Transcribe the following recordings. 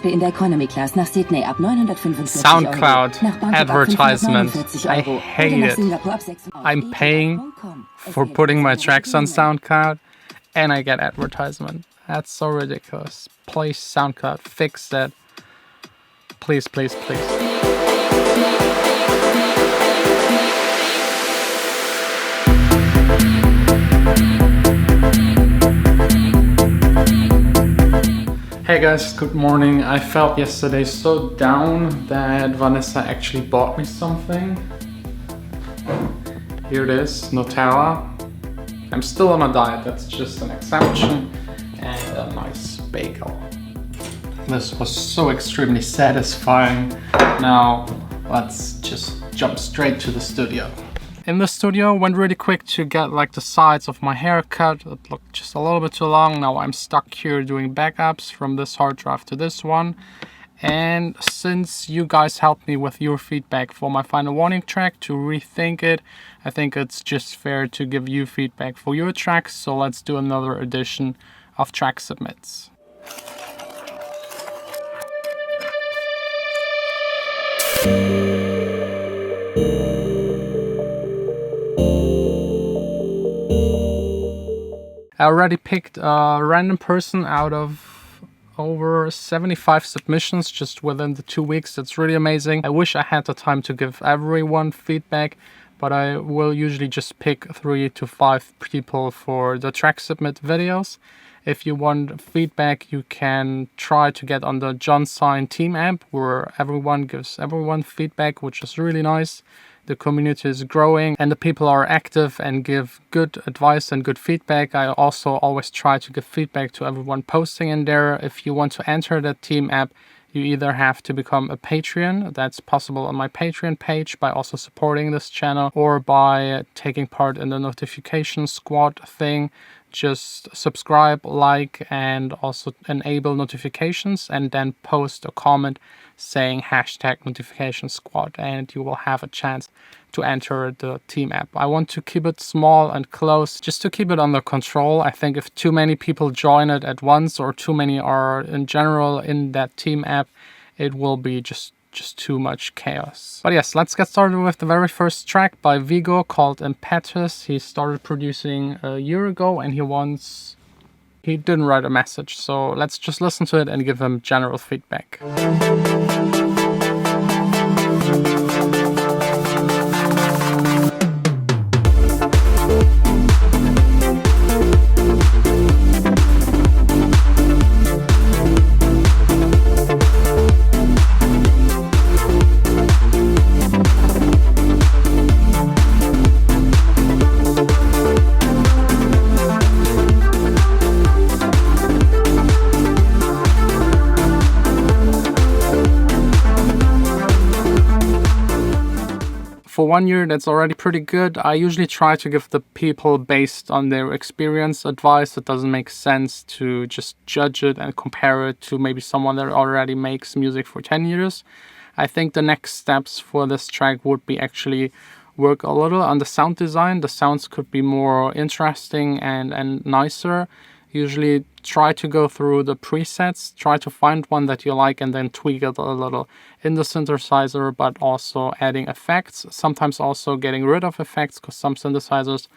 Flugticket in der Economy Class nach Sydney ab 945 Soundcloud Euro, nach Bangkok advertisement. ab 549 I Euro hate oder nach it. Singapur ab 6 Euro. I'm paying for putting my tracks on SoundCloud and I get advertisement. That's so ridiculous. Please, SoundCloud, fix that. Please, please, please. Hey guys, good morning. I felt yesterday so down that Vanessa actually bought me something. Here it is, Nutella. I'm still on a diet, that's just an exemption. And a nice bagel. This was so extremely satisfying. Now let's just jump straight to the studio. In the studio, went really quick to get like the sides of my haircut. It looked just a little bit too long. Now I'm stuck here doing backups from this hard drive to this one. And since you guys helped me with your feedback for my final warning track to rethink it, I think it's just fair to give you feedback for your tracks. So let's do another edition of track submits. I already picked a random person out of over 75 submissions just within the 2 weeks. That's really amazing. I wish I had the time to give everyone feedback, but I will usually just pick 3 to 5 people for the track submit videos. If you want feedback, you can try to get on the Jon Sine team app where everyone gives everyone feedback, which is really nice. The community is growing and the people are active and give good advice and good feedback. I also always try to give feedback to everyone posting in there. If you want to enter that team app, you either have to become a Patreon. That's possible on my Patreon page by also supporting this channel, or by taking part in the notification squad thing. Just subscribe, like, and also enable notifications, and then post a comment saying #notification squad, and you will have a chance to enter the team app. I want to keep it small and close just to keep it under control. I think if too many people join it at once, or too many are in general in that team app, it will be just too much chaos. But yes, let's get started with the very first track by Vigo called Impetus. He started producing a year ago and he didn't write a message, so let's just listen to it and give him general feedback. For 1 year, that's already pretty good. I usually try to give the people based on their experience advice. It doesn't make sense to just judge it and compare it to maybe someone that already makes music for 10 years. I think the next steps for this track would be actually work a little on the sound design. The sounds could be more interesting and nicer. Usually try to go through the presets, try to find one that you like and then tweak it a little in the synthesizer, but also adding effects. Sometimes also getting rid of effects, because some synthesizers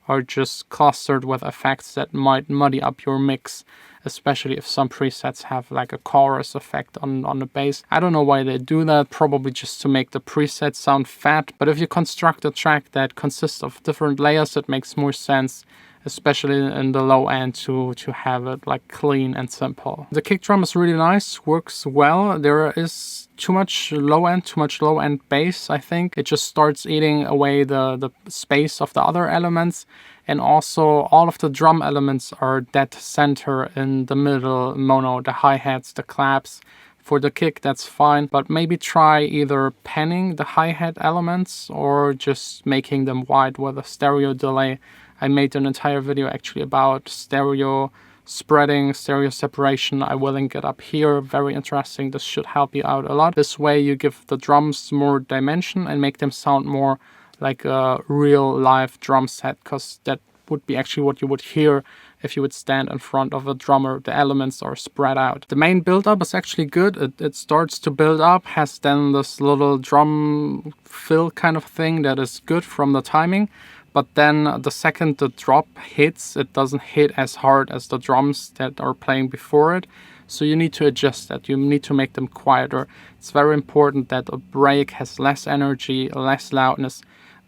are just clustered with effects that might muddy up your mix, especially if some presets have like a chorus effect on the bass. I don't know why they do that, probably just to make the preset sound fat. But if you construct a track that consists of different layers, it makes more sense, especially in the low end, to have it like clean and simple. The kick drum is really nice, works well. There is too much low end bass, I think. It just starts eating away the space of the other elements. And also all of the drum elements are dead center in the middle mono, the hi-hats, the claps. For the kick, that's fine, but maybe try either panning the hi-hat elements or just making them wide with a stereo delay. I made an entire video actually about stereo spreading, stereo separation. I will link it up here. Very interesting. This should help you out a lot. This way you give the drums more dimension and make them sound more like a real live drum set, because that would be actually what you would hear if you would stand in front of a drummer. The elements are spread out. The main build-up is actually good. It starts to build up, has then this little drum fill kind of thing that is good from the timing. But then the second the drop hits, it doesn't hit as hard as the drums that are playing before it. So you need to adjust that. You need to make them quieter. It's very important that a break has less energy, less loudness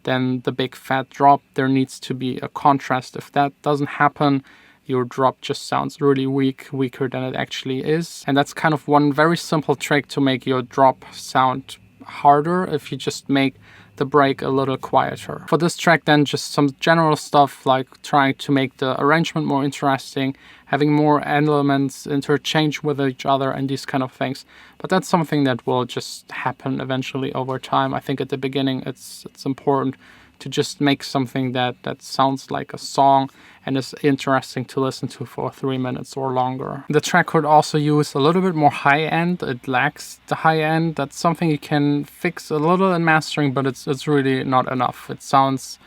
than the big fat drop. There needs to be a contrast. If that doesn't happen, your drop just sounds really weak, weaker than it actually is. And that's kind of one very simple trick to make your drop sound harder, if you just make the break a little quieter. For this track then, just some general stuff like trying to make the arrangement more interesting, having more elements interchange with each other and these kind of things. But that's something that will just happen eventually over time. I think at the beginning it's important to just make something that sounds like a song and is interesting to listen to for 3 minutes or longer. The track could also use a little bit more high end. It lacks the high end. That's something you can fix a little in mastering, but it's really not enough. It sounds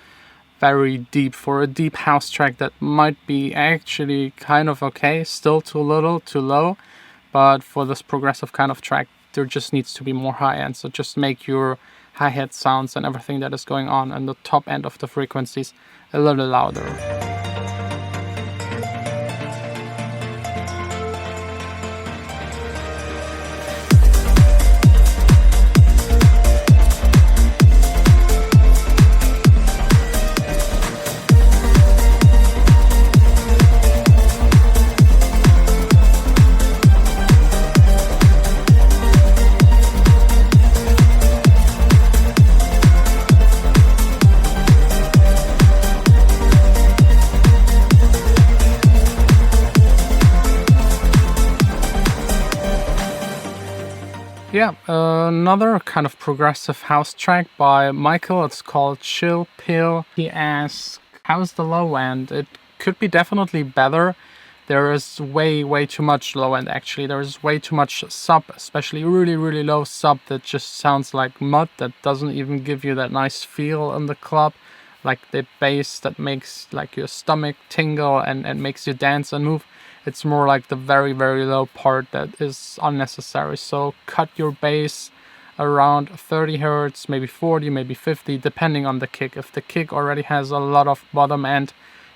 very deep. For a deep house track, that might be actually kind of okay, still too little, too low. But for this progressive kind of track, there just needs to be more high end. So just make your hi-hat sounds and everything that is going on and the top end of the frequencies a little louder. Yeah, another kind of progressive house track by Michael. It's called Chill Pill. He asks, how's the low end? It could be definitely better. There is way too much low end actually. There is way too much sub, especially really low sub that just sounds like mud, that doesn't even give you that nice feel in the club. Like the bass that makes like your stomach tingle and makes you dance and move. It's more like the very low part that is unnecessary. So cut your bass around 30 hertz, maybe 40, maybe 50, depending on the kick. If the kick already has a lot of bottom end,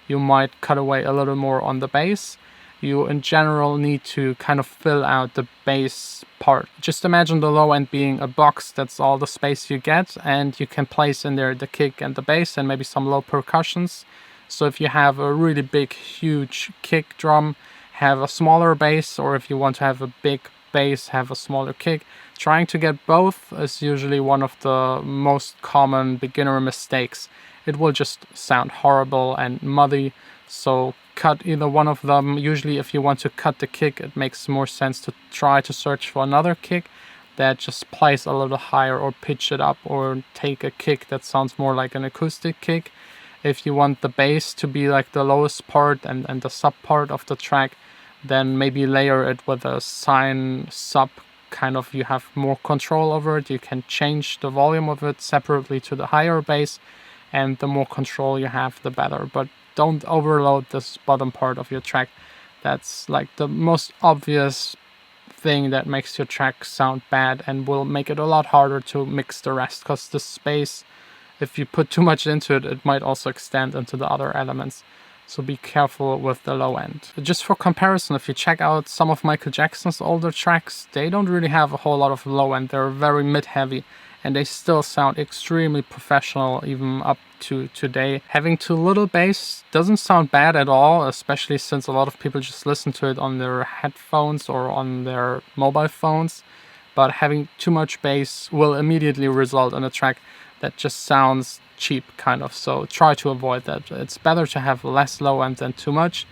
you might cut away a little more on the bass. You in general need to kind of fill out the bass part. Just imagine the low end being a box. That's all the space you get, and you can place in there the kick and the bass and maybe some low percussions. So if you have a really big, huge kick drum, have a smaller bass, or if you want to have a big bass, have a smaller kick. Trying to get both is usually one of the most common beginner mistakes. It will just sound horrible and muddy, so cut either one of them. Usually if you want to cut the kick, it makes more sense to try to search for another kick that just plays a little higher, or pitch it up, or take a kick that sounds more like an acoustic kick. If you want the bass to be like the lowest part and the sub part of the track, then maybe layer it with a sine sub, kind of, you have more control over it. You can change the volume of it separately to the higher bass, and the more control you have, the better. But don't overload this bottom part of your track. That's like the most obvious thing that makes your track sound bad and will make it a lot harder to mix the rest, because the space, if you put too much into it, it might also extend into the other elements. So be careful with the low end. Just for comparison, if you check out some of Michael Jackson's older tracks, they don't really have a whole lot of low end. They're very mid-heavy, and they still sound extremely professional even up to today. Having too little bass doesn't sound bad at all, especially since a lot of people just listen to it on their headphones or on their mobile phones. But having too much bass will immediately result in a track that just sounds cheap, kind of. So try to avoid that. It's better to have less low end than too much,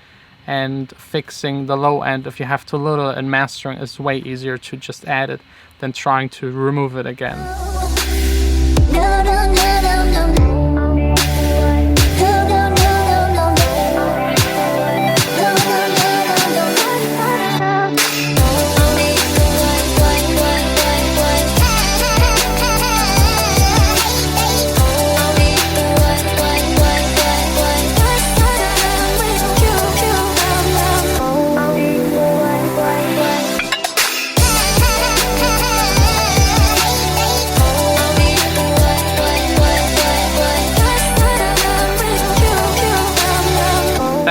and fixing the low end, if you have too little in mastering, is way easier to just add it than trying to remove it again.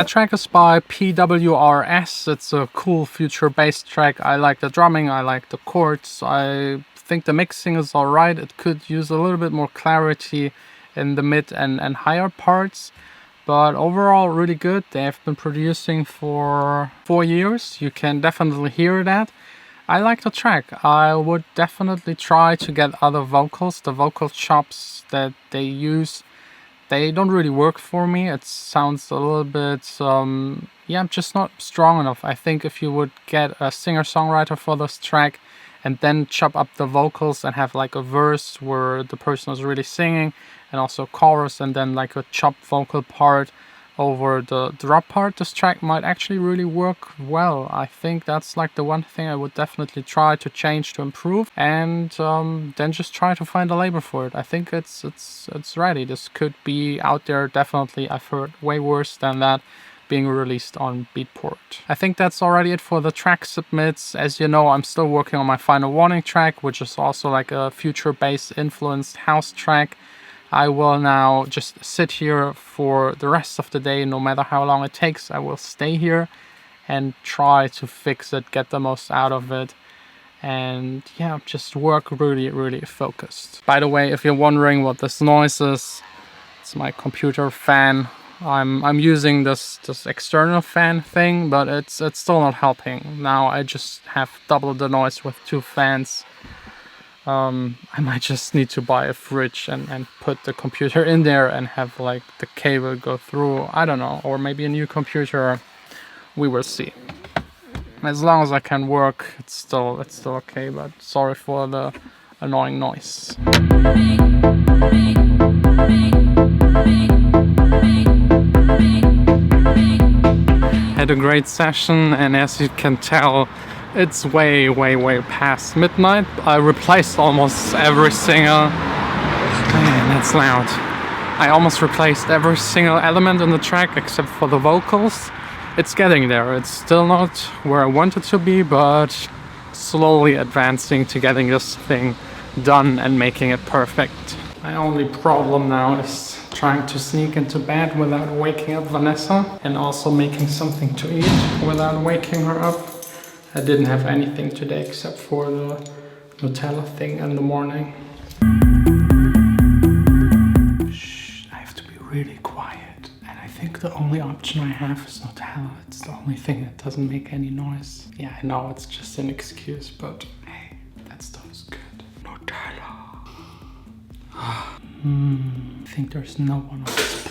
That track is by PWRS. It's a cool future bass track. I like the drumming, I like the chords. I think the mixing is alright. It could use a little bit more clarity in the mid and higher parts. But overall, really good. They have been producing for 4 years. You can definitely hear that. I like the track. I would definitely try to get other vocals. The vocal chops that they use, they don't really work for me. It sounds a little bit, yeah, just not strong enough. I think if you would get a singer-songwriter for this track and then chop up the vocals and have like a verse where the person is really singing and also chorus and then like a chopped vocal part over the drop part, this track might actually really work well. I think that's like the one thing I would definitely try to change to improve, and then just try to find a label for it. I think it's ready. This could be out there definitely. I've heard way worse than that being released on Beatport. I think that's already it for the track submits. As you know, I'm still working on my Final Warning track, which is also like a future bass influenced house track. I will now just sit here for the rest of the day. No matter how long it takes, I will stay here and try to fix it, get the most out of it, and yeah, just work really focused. By the way, if you're wondering what this noise is, it's my computer fan. I'm using this external fan thing, but it's still not helping. Now I just have double the noise with 2 fans. I might just need to buy a fridge and put the computer in there and have like the cable go through. I don't know, or maybe a new computer. We will see. As long as I can work, it's still okay. But sorry for the annoying noise. Had a great session, and as you can tell, it's way past midnight. I replaced almost every single... Man, that's loud. I almost replaced every single element in the track except for the vocals. It's getting there. It's still not where I want it to be, but slowly advancing to getting this thing done and making it perfect. My only problem now is trying to sneak into bed without waking up Vanessa, and also making something to eat without waking her up. I didn't have anything today except for the Nutella thing in the morning. Shh, I have to be really quiet. And I think the only option I have is Nutella. It's the only thing that doesn't make any noise. Yeah, I know it's just an excuse, but hey, that stuff is good. Nutella. I think there's no one on this